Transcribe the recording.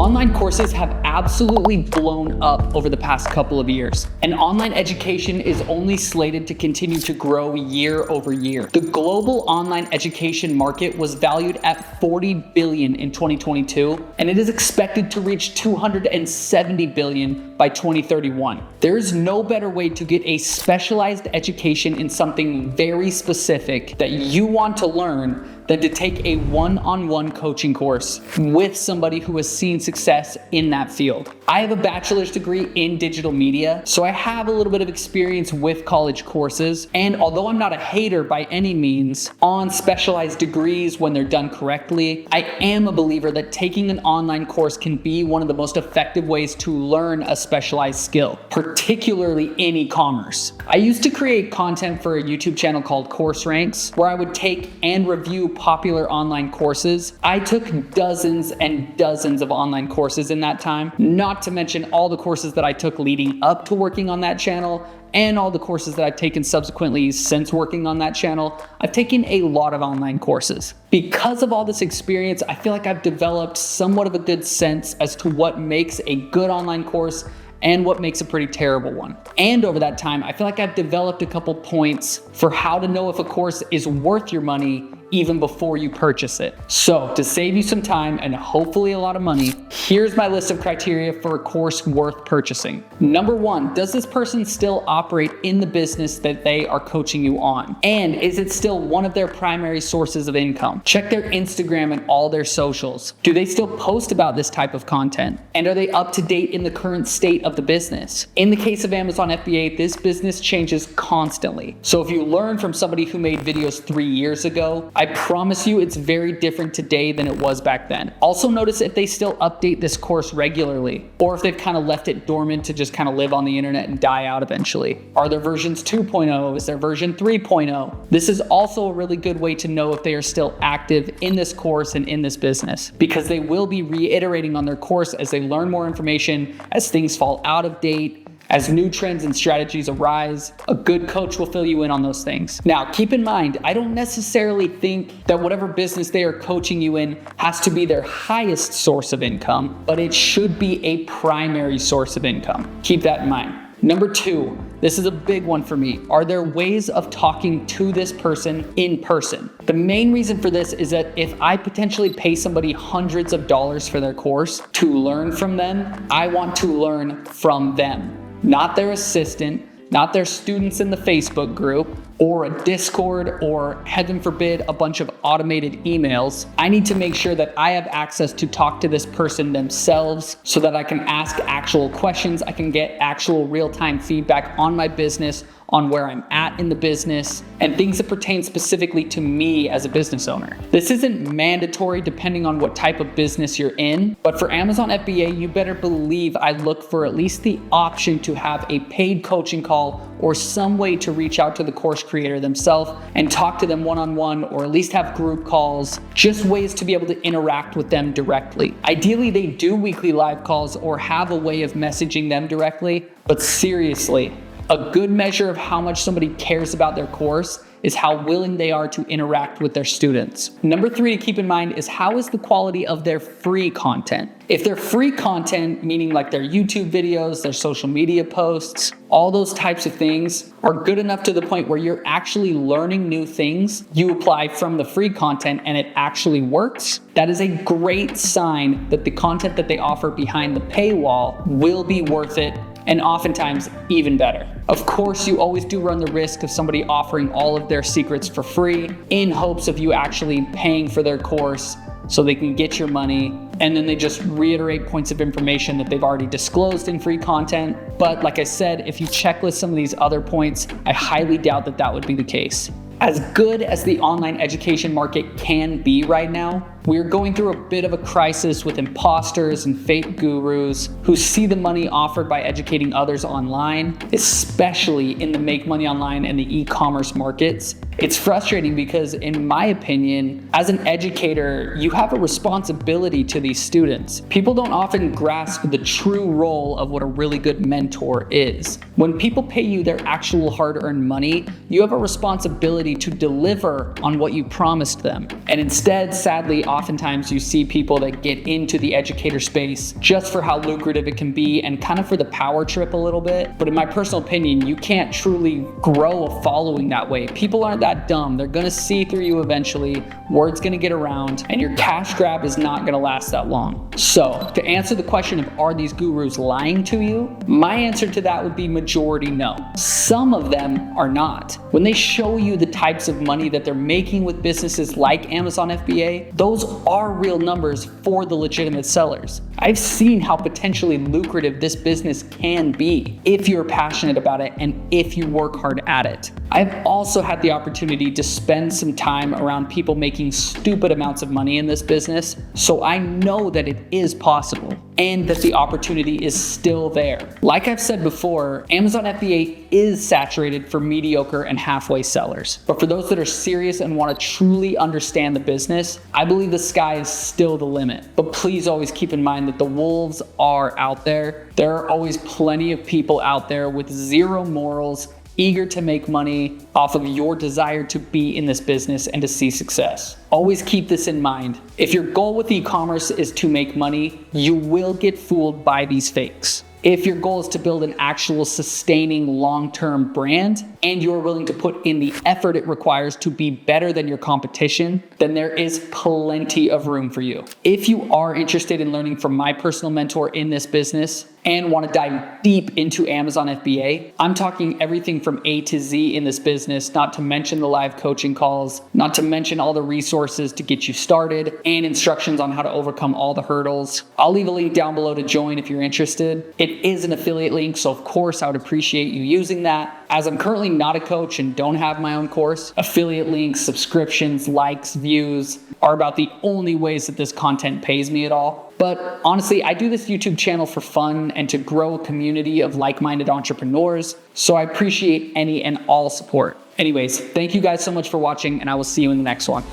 Online courses have absolutely blown up over the past couple of years, and online education is only slated to continue to grow year over year. The global online education market was valued at $40 billion in 2022, and it is expected to reach $270 billion by 2031. There is no better way to get a specialized education in something very specific that you want to learn than to take a one-on-one coaching course with somebody who has seen success in that field. I have a bachelor's degree in digital media, so I have a little bit of experience with college courses. And although I'm not a hater by any means on specialized degrees when they're done correctly, I am a believer that taking an online course can be one of the most effective ways to learn a specialized skill, particularly in e-commerce. I used to create content for a YouTube channel called Course Ranks, where I would take and review popular online courses. I took dozens and dozens of online courses in that time, not to mention all the courses that I took leading up to working on that channel and all the courses that I've taken subsequently since working on that channel. I've taken a lot of online courses. Because of all this experience, I feel like I've developed somewhat of a good sense as to what makes a good online course and what makes a pretty terrible one. And over that time, I feel like I've developed a couple points for how to know if a course is worth your money even before you purchase it. So to save you some time and hopefully a lot of money, here's my list of criteria for a course worth purchasing. Number one, does this person still operate in the business that they are coaching you on? And is it still one of their primary sources of income? Check their Instagram and all their socials. Do they still post about this type of content? And are they up to date in the current state of the business? In the case of Amazon FBA, this business changes constantly. So if you learn from somebody who made videos 3 years ago, I promise you it's very different today than it was back then. Also notice if they still update this course regularly, or if they've kind of left it dormant to just kind of live on the internet and die out eventually. Are there versions 2.0? Is there version 3.0? This is also a really good way to know if they are still active in this course and in this business, because they will be reiterating on their course as they learn more information, as things fall out of date, as new trends and strategies arise. A good coach will fill you in on those things. Now, keep in mind, I don't necessarily think that whatever business they are coaching you in has to be their highest source of income, but it should be a primary source of income. Keep that in mind. Number two, this is a big one for me. Are there ways of talking to this person in person? The main reason for this is that if I potentially pay somebody hundreds of dollars for their course to learn from them, I want to learn from them. Not their assistant, not their students in the Facebook group, or a Discord, or heaven forbid, a bunch of automated emails. I need to make sure that I have access to talk to this person themselves so that I can ask actual questions, I can get actual real-time feedback on my business, on where I'm at in the business, and things that pertain specifically to me as a business owner. This isn't mandatory depending on what type of business you're in, but for Amazon FBA, you better believe I look for at least the option to have a paid coaching call or some way to reach out to the course creator themselves and talk to them one-on-one, or at least have group calls, just ways to be able to interact with them directly. Ideally, they do weekly live calls or have a way of messaging them directly, but seriously, a good measure of how much somebody cares about their course is how willing they are to interact with their students. Number three to keep in mind is how is the quality of their free content? If their free content, meaning like their YouTube videos, their social media posts, all those types of things are good enough to the point where you're actually learning new things, you apply from the free content and it actually works, that is a great sign that the content that they offer behind the paywall will be worth it, and oftentimes even better. Of course, you always do run the risk of somebody offering all of their secrets for free in hopes of you actually paying for their course so they can get your money, and then they just reiterate points of information that they've already disclosed in free content. But like I said, if you checklist some of these other points, I highly doubt that that would be the case. As good as the online education market can be right now, we're going through a bit of a crisis with imposters and fake gurus who see the money offered by educating others online, especially in the make money online and the e-commerce markets. It's frustrating because, in my opinion, as an educator, you have a responsibility to these students. People don't often grasp the true role of what a really good mentor is. When people pay you their actual hard-earned money, you have a responsibility to deliver on what you promised them. And instead, sadly, oftentimes you see people that get into the educator space just for how lucrative it can be and kind of for the power trip a little bit. But in my personal opinion, you can't truly grow a following that way. People aren't that dumb. They're gonna see through you eventually, word's gonna get around, and your cash grab is not gonna last that long. So to answer the question of are these gurus lying to you, my answer to that would be majority no. Some of them are not. When they show you the types of money that they're making with businesses like Amazon FBA, those are real numbers for the legitimate sellers. I've seen how potentially lucrative this business can be if you're passionate about it and if you work hard at it. I've also had the opportunity to spend some time around people making stupid amounts of money in this business, so I know that it is possible and that the opportunity is still there. Like I've said before, Amazon FBA is saturated for mediocre and halfway sellers. But for those that are serious and want to truly understand the business, I believe the sky is still the limit. But please always keep in mind that the wolves are out there. There are always plenty of people out there with zero morals, eager to make money off of your desire to be in this business and to see success. Always keep this in mind. If your goal with e-commerce is to make money, you will get fooled by these fakes. If your goal is to build an actual sustaining long-term brand and you're willing to put in the effort it requires to be better than your competition, then there is plenty of room for you. If you are interested in learning from my personal mentor in this business and want to dive deep into Amazon FBA, I'm talking everything from A to Z in this business, not to mention the live coaching calls, not to mention all the resources to get you started and instructions on how to overcome all the hurdles. I'll leave a link down below to join if you're interested. It is an affiliate link, so of course I would appreciate you using that. As I'm currently not a coach and don't have my own course, affiliate links, subscriptions, likes, views are about the only ways that this content pays me at all. But honestly, I do this YouTube channel for fun and to grow a community of like-minded entrepreneurs, so I appreciate any and all support. Anyways, thank you guys so much for watching, and I will see you in the next one.